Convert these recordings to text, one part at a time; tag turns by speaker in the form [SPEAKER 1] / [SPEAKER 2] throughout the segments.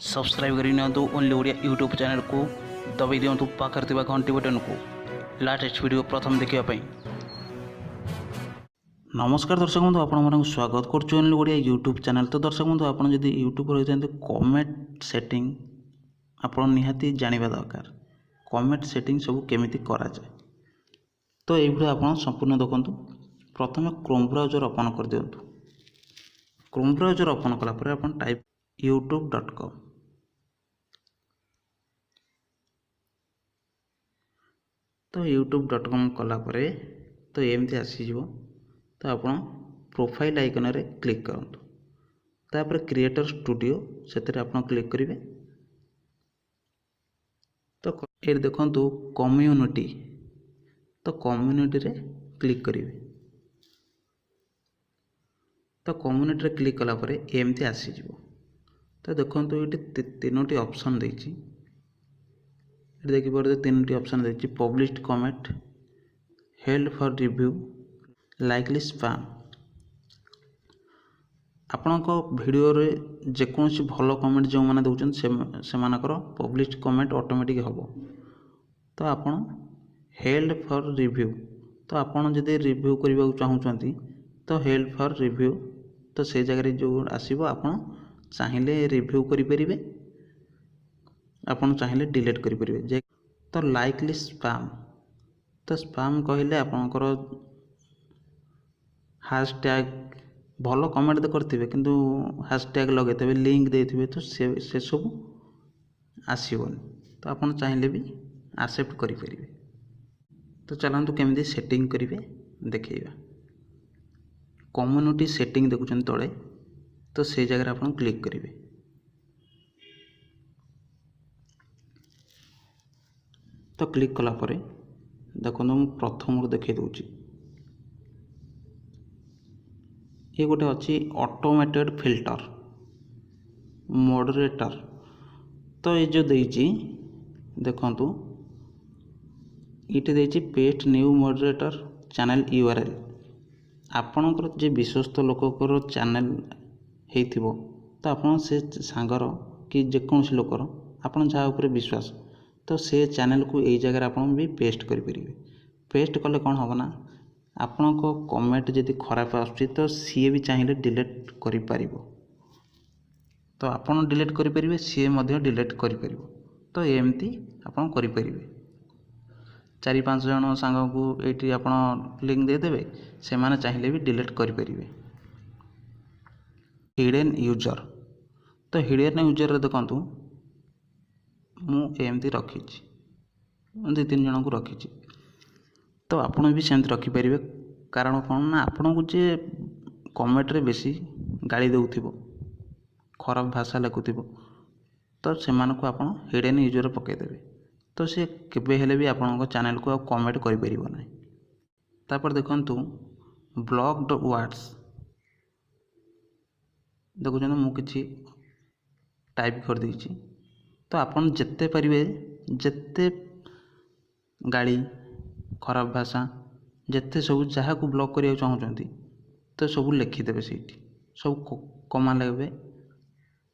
[SPEAKER 1] Subscribe कर नियंतु only Odia YouTube channel को दबाई दिंतु पाखर थिबा घंटी बटन को लाटेस्ट वीडियो प्रथम देखिया पई। नमस्कार दर्शक बंधु आपन स्वागत करछु ओनली ओडिया यूट्यूब चैनल। तो दर्शक बंधु आपन जदि यूट्यूब रहिते कमेंट सेटिंग आपन निहाती जानिबा दरकार। कमेंट सेटिंग सब केमिति करा जाय तो ए वीडियो आपन संपूर्ण देखंतु। प्रथमे क्रोम ब्राउजर ओपन कर दियंतु। क्रोम ब्राउजर ओपन कला पर आपन टाइप youtube.com। तो youtube.com कला परे तो एमती आसीजिवो। तो आपण प्रोफाइल आइकन रे क्लिक करंतु। तापर क्रिएटर स्टूडियो सेतरे आपण क्लिक करिवे। तो ए देखंतु कम्युनिटी तो कम्युनिटी रे क्लिक करिवे। तो कम्युनिटी रे क्लिक कला परे एमती आसीजिवो। तो देखंतु ये तीनोटी ऑप्शन देछि। ये देखि पर तीनोटी ऑप्शन देछि published comment, held for review, likely spam. आपनक वीडियो रे जेकोसी भलो कमेंट जो माने दउछन से मानकर पब्लिश्ड कमेंट ऑटोमेटिक हबो। तो आपण हेल्ड फॉर रिव्यू तो आपण जदि रिव्यू करबा चाहउछंती तो हेल्ड फॉर रिव्यू तो से जगह रे जो आसीबो आपण चाहिए रिव्यू करें आपन चाहिए डिलीट करें। तो लाइकली स्पैम तो स्पैम कहले आपनकर हैशटैग भलो कमेंट तो करथिबे किंतु हैशटैग लगेथिबे लिंक देथिबे तो से सब आसीबोनी। तो आपन चाहिए भी एक्सेप्ट करि परिबे। तो चलंतु केमिति सेटिंग करिवे देखैबा। कम्युनिटी सेटिंग देखुछन तळे तो से जगह आप क्लिक करेंगे। तो क्लिक कला परे देखो मु प्रथम देखे दूची ये गोटे अच्छी ऑटोमेटेड फिल्टर मॉडरेटर। तो ये जो देइची देखंतु इटे देइची paste new moderator channel URL. आपनकर जे विश्वस्त लोककर चैनल हेइथिबो तो आपन से सांगर कि जेकोसी लोकर आपन जहाँ ऊपर विश्वास तो से चैनल को यही जगह आपन भी पेस्ट करि परिबे। पेस्ट कले कौन होबो ना आपन को कमेंट जदि खराब आछी तो सी भी चाहिए डिलीट करि परिबो। तो आपन डिलीट करि परिबे सी मध्ये डिलीट करि परिबो। तो एमती आपन करि परिबे। 4-5 जन सांग को एठी आपन लिंक दे देबे से माने चाहिए भी डिलीट करि परिबे। हिडन यूजर तो हिडन यूजर देखंतु मु एमती रखी 2-3 जन को रखी। तो आपण भी सेमती रखी परिबे। कारण कौन ना आपण को जे कमेंट रे बेसी गाली देउथिबो खराब भाषा लिखुथिबो तो से मान को आपण हिडन यूजर पके देबे। तो से केबे हेले भी आपण चैनल को कमेंट करि परिबो नै। तापर देखंतु ब्लॉक्ड वर्ड्स देखुन मुझे टाइप कर देछि। तो आपन जिते पारिबे जिते गाड़ी खराब भाषा जिते सब जहाँ को ब्लॉक करिया चाहूँगी तो सब लिखिदेवे से सब कमा लगे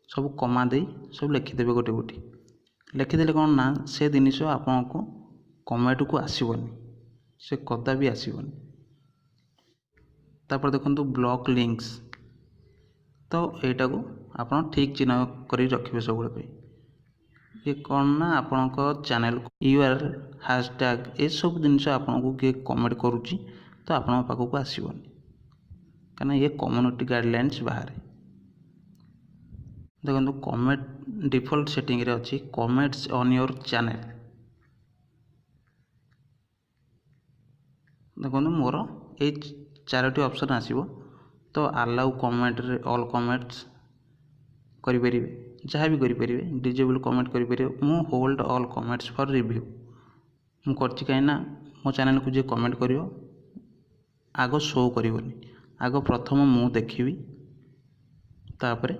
[SPEAKER 1] सब कमा दे सब लिखिदेवे गोटे गोटे लिखिदेले कौन ना से जिनिस आपन को कमेंट को आसबनी से कदा भी आसबनी। तापर देखंतु ब्लॉक लिंक्स तो यहाँ को आप ठीक चिन्ह कर रखिए सब ये कौन ना आपण चैनल यूआरएल हैशटैग ये सब जिनस आपन को किए कमेंट करुच्ची तो आपण पाखक आसबनी कहीं ये कम्युनिटी गाइडलाइंस बाहर। देखो कमेंट डिफॉल्ट सेटिंग रे अच्छी कमेंट्स ऑन योर चैनल। देखो मोर ये 4टी ऑप्शन आसीबो। तो अलाउ कमेंट रे ऑल कमेंट्स करि परिबे जहाँ भी करि परिबे डिजेबल कमेंट करि परिबे। मु hold all comments for review मु करछि काई ना मो चैनल को जे कमेंट करियो आगो शो करिवनी आगो प्रथम मु देखिबी तापर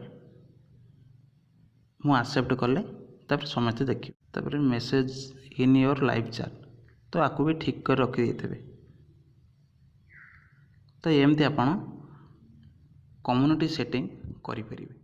[SPEAKER 1] मु एक्सेप्ट कले तापर समस्त देखिबी। तापर message in your live chat तो आकु भी ठीक कर रखि देथबे। तो एमती आपण कम्युनिटी सेटिंग करि परिबे।